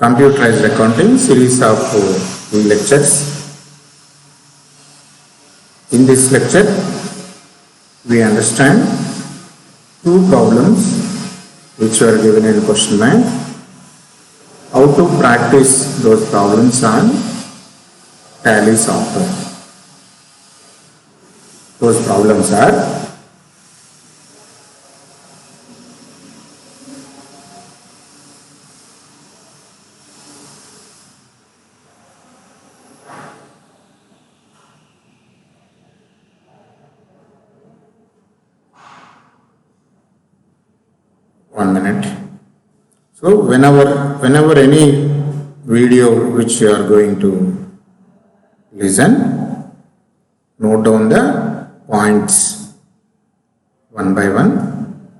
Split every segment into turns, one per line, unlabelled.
computerized accounting series of lectures. In this lecture, we understand two problems which were given in question bank. How to practice those problems on Tally software. Those problems are: one minute. So whenever any video which you are going to listen, note down the points one by one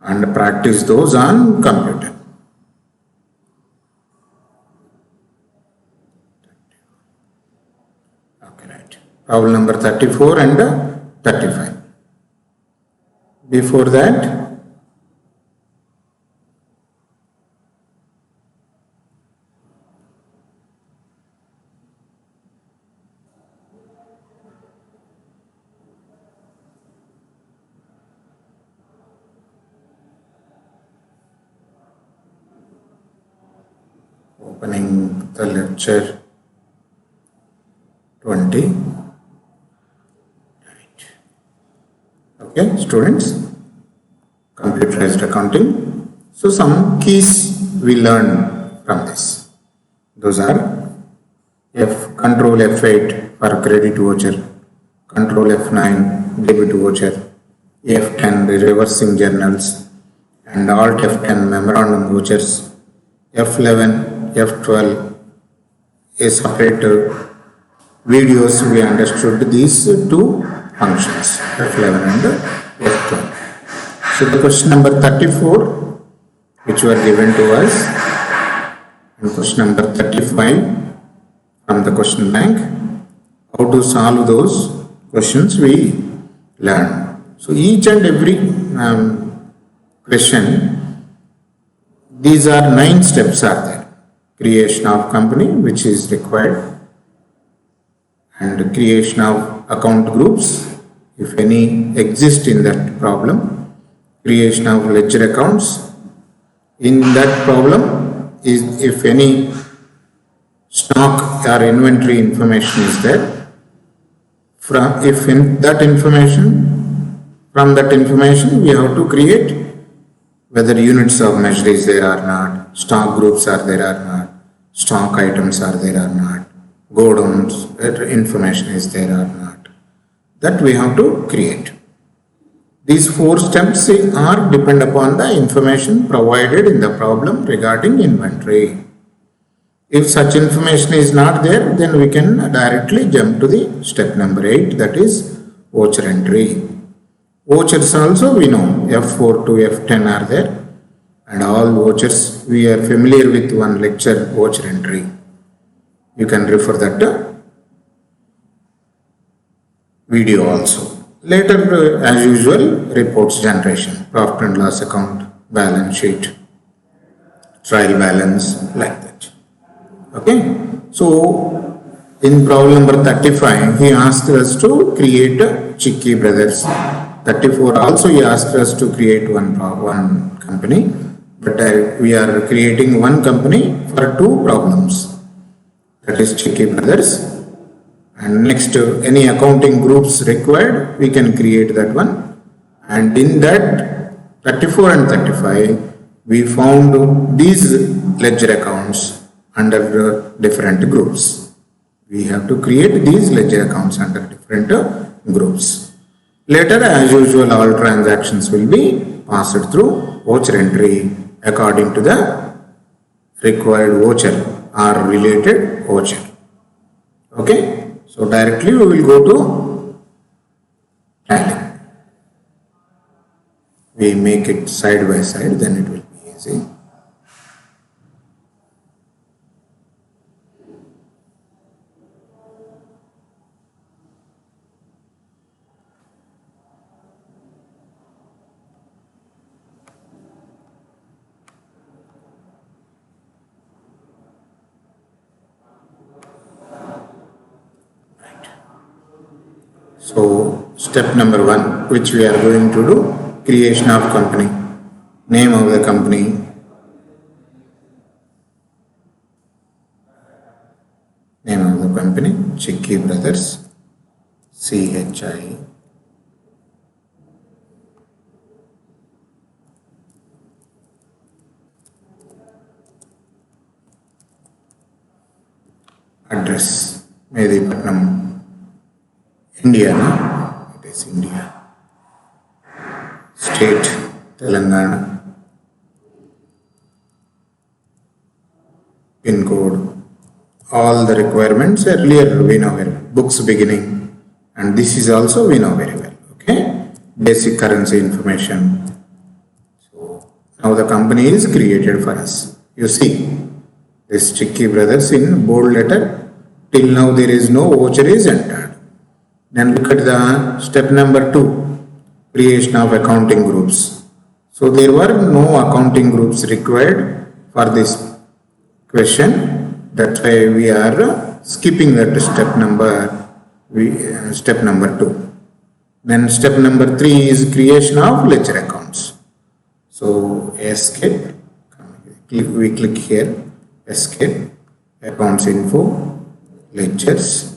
and practice those on computer. Okay, right. Problem number 34 and 35. Before that, opening the lecture 20. Right. Okay, students, computerized accounting. So some keys we learn from this. Those are Control F8 for credit voucher, Control F9 debit voucher, F10 reversing journals, and Alt F10 memorandum vouchers, F11, F12 is separate videos. We understood these two functions, F11 and F12. So the question number 34, which were given to us, and question number 35 from the question bank, how to solve those questions we learn. So each and every question, these are 9 steps are there. Creation of company, which is required, and creation of account groups, if any exist in that problem, creation of ledger accounts. In that problem, is if any stock or inventory information is there, from that information we have to create whether units of measure is there or not, stock groups are there or not, stock items are there or not, godowns information is there or not. That we have to create. These 4 steps are depend upon the information provided in the problem regarding inventory. If such information is not there, then we can directly jump to the step number 8, that is voucher entry. Vouchers also we know F4 to F10 are there, and all vouchers we are familiar with one lecture, voucher entry. You can refer that video also. Later, as usual, reports generation, profit and loss account, balance sheet, trial balance, like that. Okay. So, in problem number 35, he asked us to create a Chicky Brothers. 34 also he asked us to create one company, but we are creating one company for 2 problems. That is Chicky Brothers. And next, any accounting groups required, we can create that one. And in that 34 and 35, we found these ledger accounts under different groups. We have to create these ledger accounts under different groups. Later, as usual, all transactions will be passed through voucher entry according to the required voucher or related voucher. Okay. So directly we will go to Tally. We make it side by side, then it will be easy. So step number 1, which we are going to do, creation of company, name of the company, Chikki Brothers, CHI. Address, Medipatnam, India, no? It is India. State, Telangana. Pin code, all the requirements earlier we know very well. Books beginning, and this is also we know very well. Okay, basic currency information. So now the company is created for us. You see, this Chikki Brothers in bold letter. Till now there is no voucher is entered. Then look at the step number 2, creation of accounting groups. So there were no accounting groups required for this question. That's why we are skipping that step number 2. Then step number 3 is creation of ledger accounts. So escape, we click here, escape, accounts info, ledgers,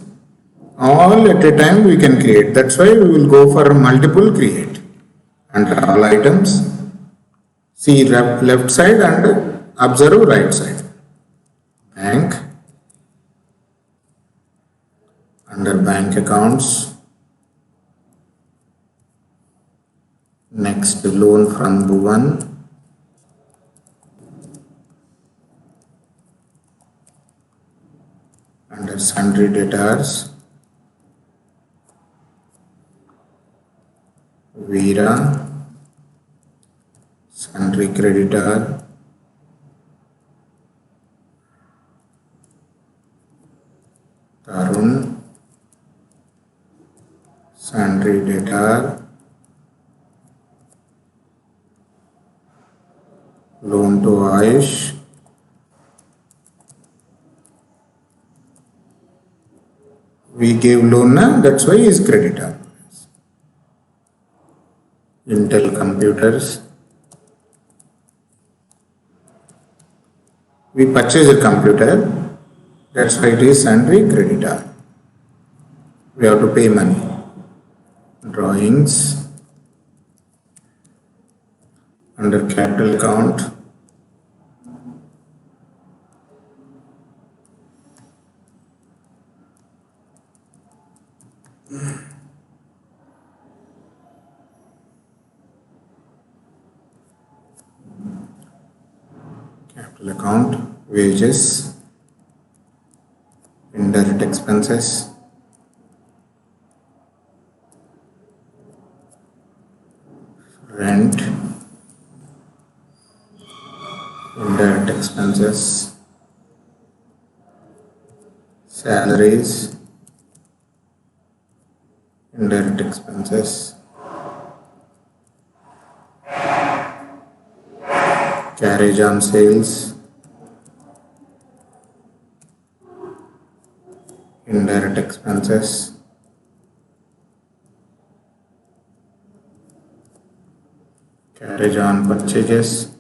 all at a time we can create. That's why we will go for multiple create. Under all items, see left side and observe right side. Bank, under bank accounts, next loan from Bhuvan, under sundry debtors, Veera, sundry creditor, Tarun, sundry debtor, loan to Ayush, we gave loan, that's why he is creditor. Intel computers, we purchase a computer, that's why it is sundry creditor. We have to pay money. Drawings, under capital account, wages, indirect expenses, rent, indirect expenses, salaries, indirect expenses, carriage on sales, indirect expenses, carriage on purchases,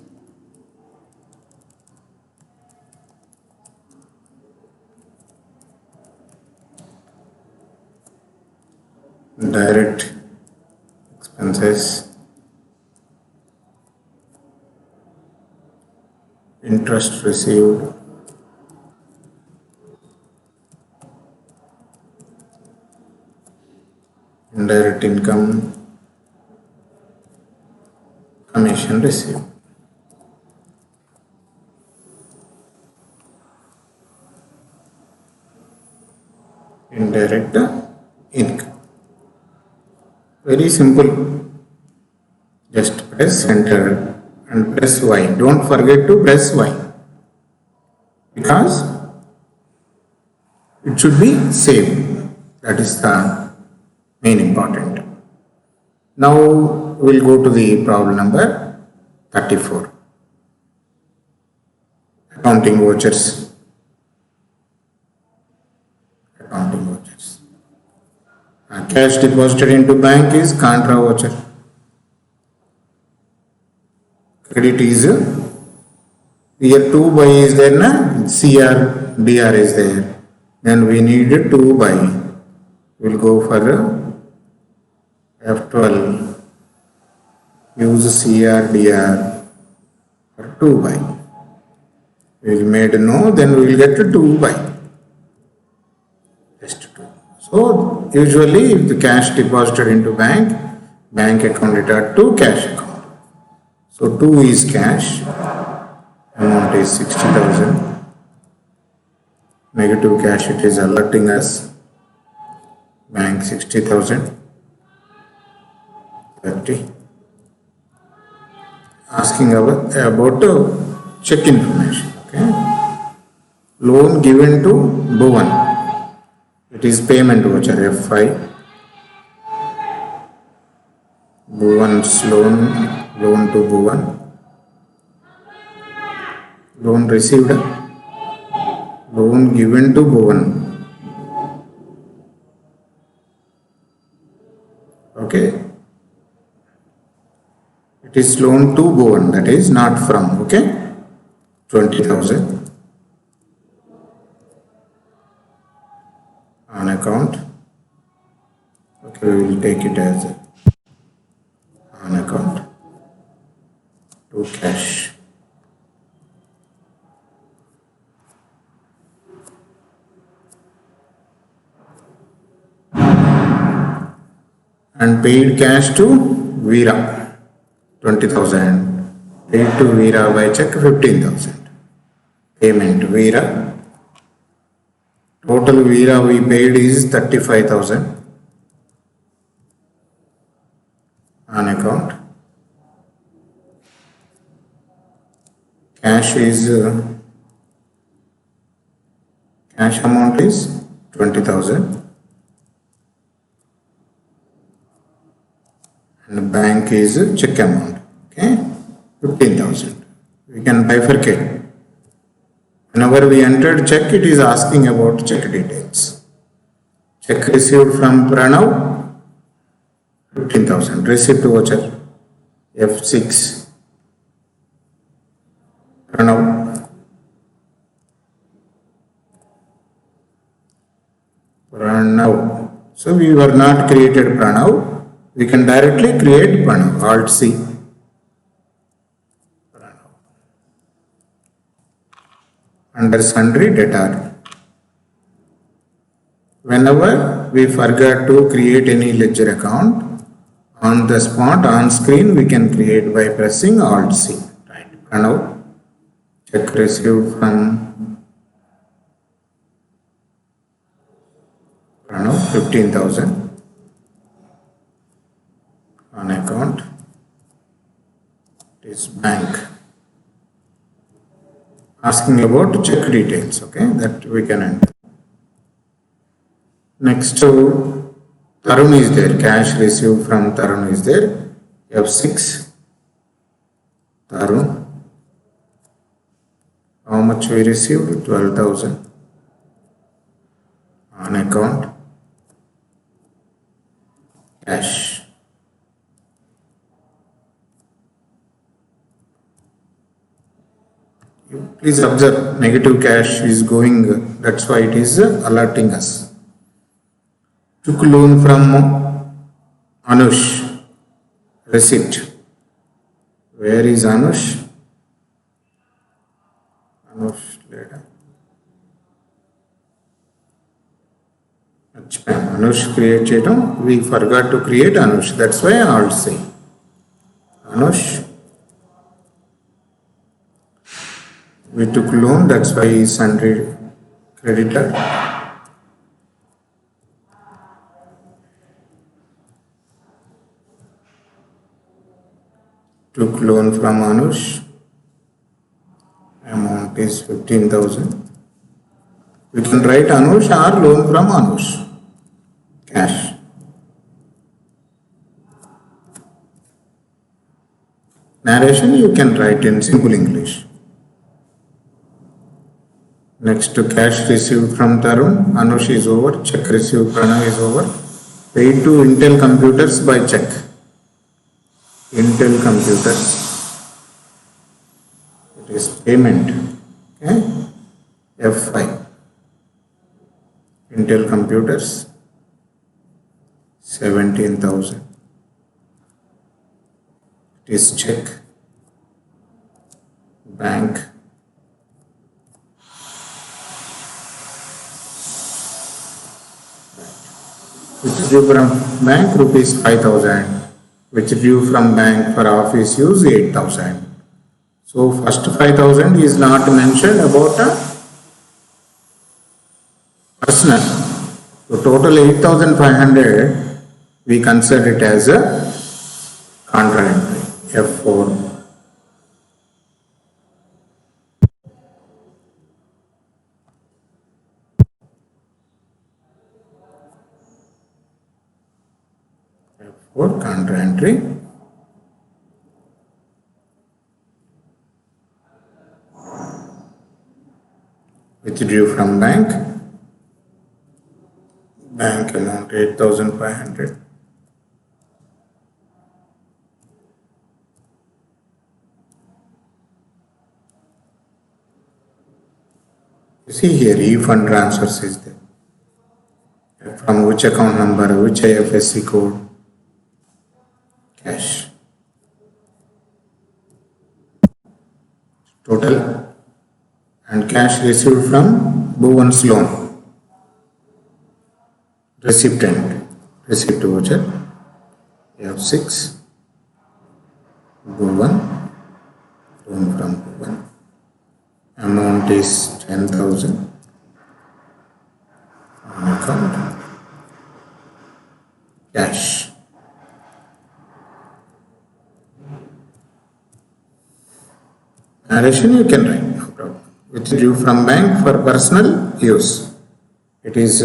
direct expenses, interest received, indirect income, commission received. Indirect income. Very simple. Just press enter and press Y. Don't forget to press Y, because it should be saved. That is the main important. Now we'll go to the problem number 34. Accounting vouchers. Accounting vouchers. Cash deposited into bank is contra voucher. Credit is here 2 by is there na, CR DR is there. Then we need 2 by. We'll go for F12. Use CR DR for 2 by. We'll made no, then we will get 2 by. Just 2. So usually if the cash deposited into bank account it are to cash account. So 2 is cash, amount is 60,000. Negative cash it is alerting us. Bank 60,000. 30. Asking about check information. Okay. Loan given to Bhuvan. It is payment voucher F5. Bhuvan's loan to Bhuvan. Loan received. Loan given to Bhuvan. Okay. It is loan to Bhuvan, that is not from. Okay. 20,000 on account. Okay, we will take it as on account to cash. And paid cash to Veera 20,000. Paid to Veera by check 15,000. Payment Veera. Total Veera we paid is 35,000 on account. Cash is cash amount is 20,000 and bank is check amount. Okay, 15,000. We can bifurcate. Whenever we entered check, it is asking about check details. Check received from Pranav, 15,000. Receipt voucher, F6. Pranav. So we were not created Pranav. We can directly create Pranav. Alt C. Under sundry debtor. Whenever we forget to create any ledger account, on the spot, on screen, we can create by pressing Alt C. Right. Pranav. Check received from Pranav, 15,000 on account. It is bank. Asking about check details, okay, that we can enter. Next to Tarun is there, cash received from Tarun is there, F6, Tarun. How much we received? 12,000 on account, cash. Please observe, negative cash is going, that's why it is alerting us. Took loan from Anush, receipt. Where is Anush? Anush later. Anush create, we forgot to create Anush, that's why I'll say Anush. We took loan, that's why he is sundry creditor. Took loan from Anush. Amount is 15,000. We can write Anush or loan from Anush. Cash. Narration you can write in simple English. Next to cash received from Tarun, Anush is over, check received Pranav is over. Paid to Intel Computers by check. Intel Computers. It is payment. Okay. F5. Intel Computers. 17,000. It is check. Bank. Withdrew from bank rupees 5,000. Withdrew from bank for office use 8,000. So first 5,000 is not mentioned about a personal. So total 8,500 we consider it as a contra entry. F4. F4 contra entry. Withdrew from bank. Bank amount 8,500. You see here, e-fund transfers is there. From which account number, which IFSC code, cash. Total and cash received from Bhuvan's loan. Recipient, receipt voucher, F6, Bhuvan, loan from Bhuvan. Amount is 10,000 on account. Cash. Narration you can write, no problem. Withdrew from bank for personal use. It is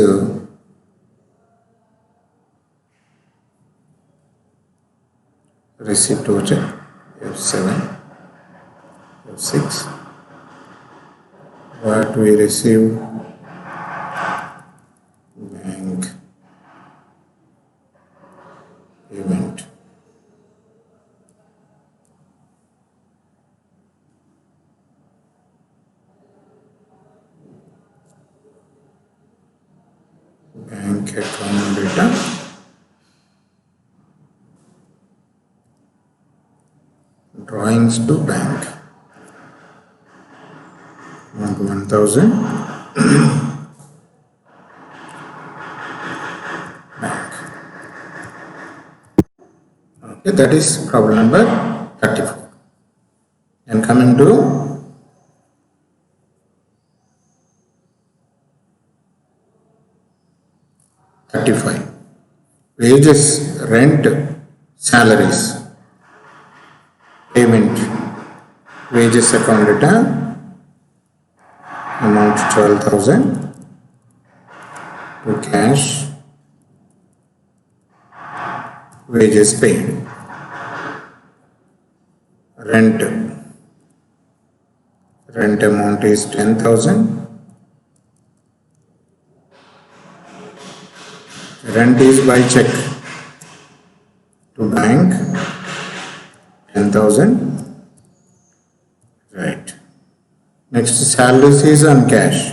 receipt voucher, F7, F6. What we receive, bank payment. Bank account data. Drawings to bank. 1,000. Bank. Okay, that is problem number 34. And coming to wages, rent, salaries, payment, wages account data. Amount 12,000 to cash, wages paid, rent amount is 10,000, rent is by check to bank 10,000, right. Next, salaries is on cash.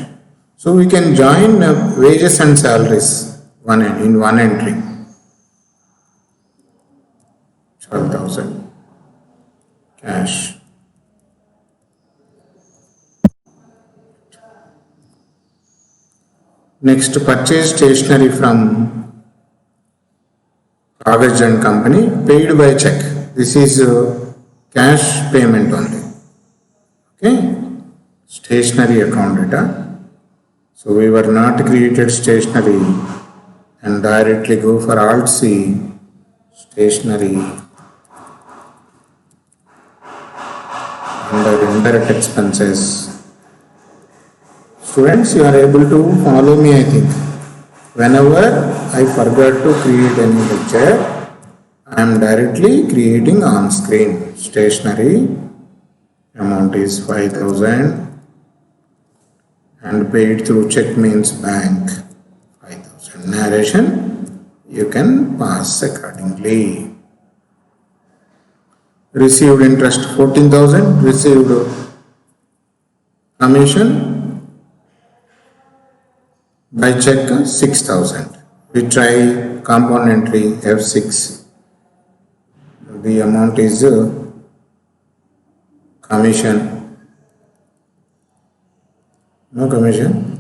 So we can join wages and salaries in one entry. 12,000 cash. Next, purchase stationery from Kagaz and Company, paid by check. This is cash payment only. Okay. Stationery account data. So we were not created stationery and directly go for Alt C, stationery, under indirect expenses. Students, you are able to follow me, I think. Whenever I forgot to create any lecture, I am directly creating on screen. Stationery amount is 5,000. And paid through check means bank 5,000. Narration you can pass accordingly. Received interest 14,000, received commission by check 6,000. We try compound entry F6. The amount is commission. No commission.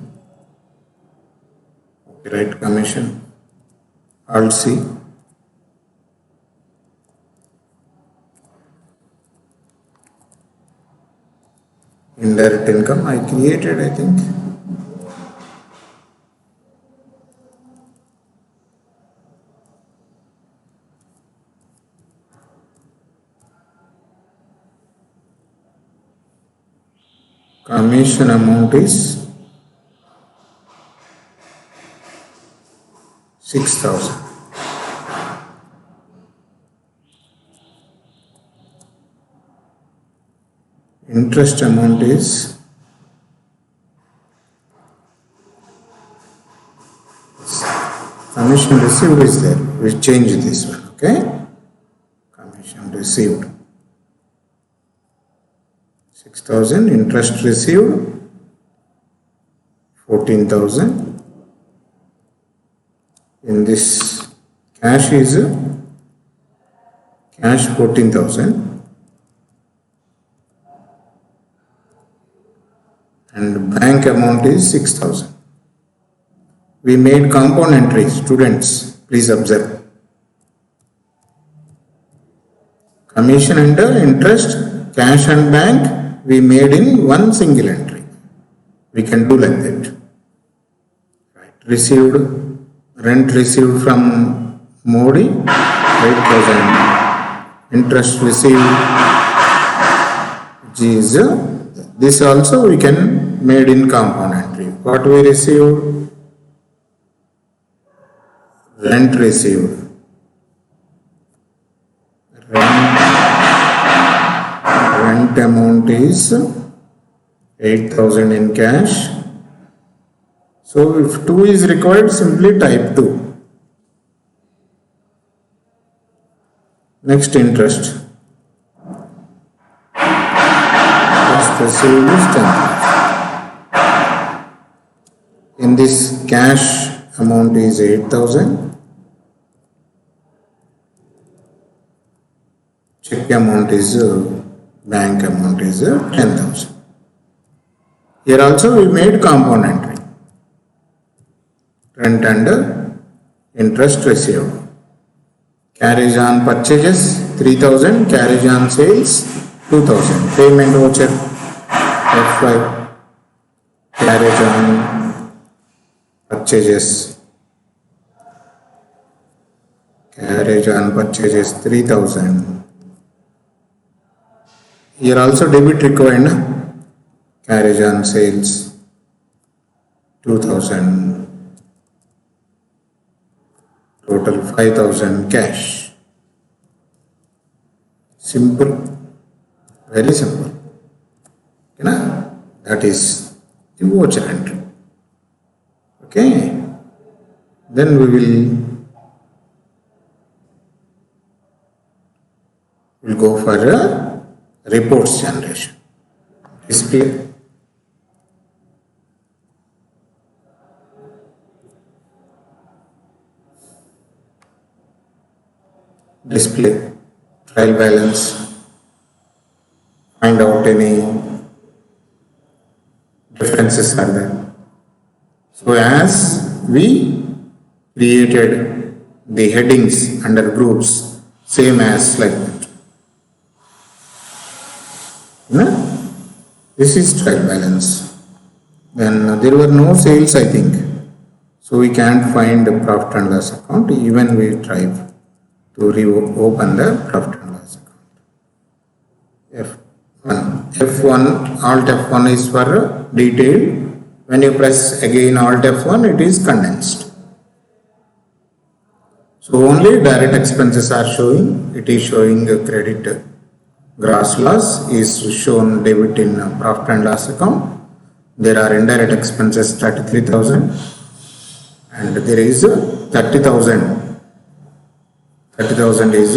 Okay, write commission. Alt C. Indirect income I created, I think. Commission amount is 6,000. Interest amount is commission received is there. We change this one, okay? Commission received 6,000, interest received 14,000. In this cash is cash 14,000. And bank amount is 6,000. We made compound entry, students, please observe. Commission and interest, cash and bank, we made in one single entry. We can do like that. Right. Received, rent received from Modi, 8,000. Interest received, which is this also we can made in compound entry. What we received? Rent received. Rent amount is 8,000 in cash. So if 2 is required, simply type 2. Next, interest. Received is 10,000. In this cash amount is 8,000. Check amount is bank amount is 10,000. Here also we made compound entry. Rent and interest received. Carriage on purchases 3,000. Carriage on sales 2,000. Payment voucher F5. Carriage on purchases. Carriage on purchases 3,000. Here also debit required. Carriage on sales 2,000. Total 5,000 cash. Simple. Very simple. That is the voucher entry. Okay. Then we will go for a reports generation. Display. Display. Trial balance. Find out any differences are there. So as we created the headings under groups, same as like that. This is trial balance. Then there were no sales, I think. So we can't find the profit and loss account. Even we try to reopen the profit and loss account. F1, Alt F1 is for detailed. When you press again Alt F1, it is condensed. So only direct expenses are showing. It is showing a credit. Gross loss is shown debit in profit and loss account. There are indirect expenses 33,000 and there is 30,000 30,000 is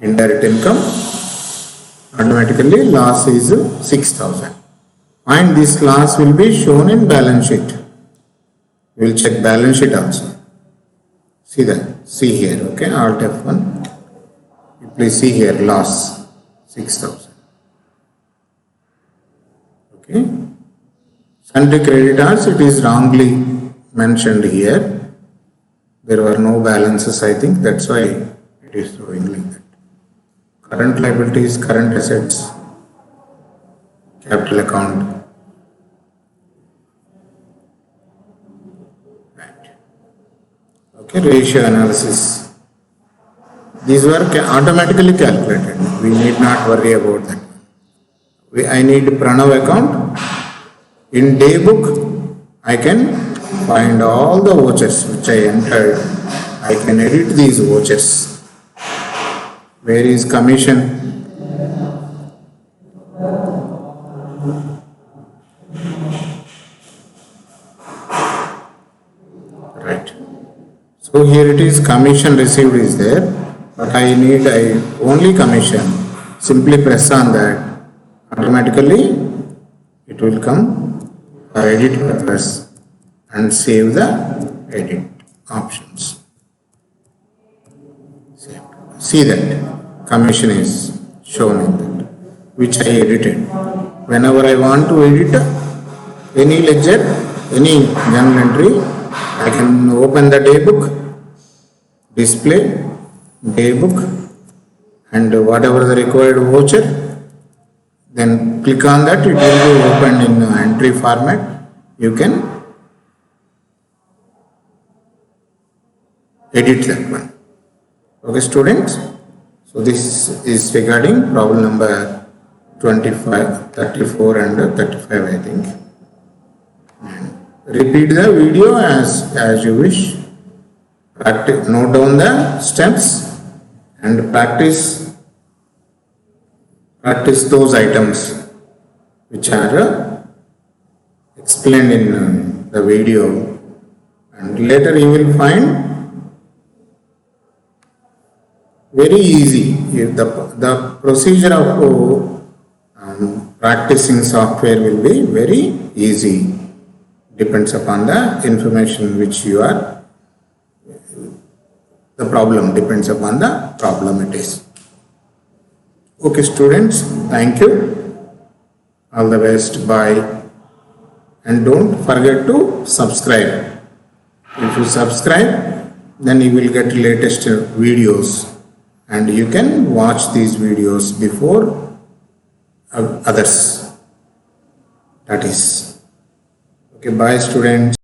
indirect income. Automatically loss is 6,000. And this loss will be shown in balance sheet. We will check balance sheet also. See that. See here. Okay. Alt F1. Please see here. Loss 6,000. Okay. Sundry creditors, it is wrongly mentioned here. There were no balances, I think. That's why it is showing like that. Current liabilities, current assets, capital account. Right. Okay, ratio analysis. These were automatically calculated. We need not worry about that. I need Pranav account. In day book, I can find all the vouchers which I entered. I can edit these vouchers. Where is commission? Right. So here it is, commission received is there, but I only commission. Simply press on that. Automatically it will come for edit purpose and save the edit options. See that commission is shown in that, which I edited. Whenever I want to edit any ledger, any journal entry, I can open the day book, display, day book, and whatever the required voucher, then click on that, it will be opened in entry format. You can edit that one. Okay, students. So this is regarding problem number 25, 34 and 35, I think. Repeat the video as you wish. Practice, note down the steps and practice those items which are explained in the video, and later you will find very easy. The procedure of practicing software will be very easy. Depends upon the information which you are, the problem depends upon the problem it is. Okay, students, thank you. All the best. Bye. And don't forget to subscribe. If you subscribe, then you will get latest videos. And you can watch these videos before others. That is. Okay, bye students.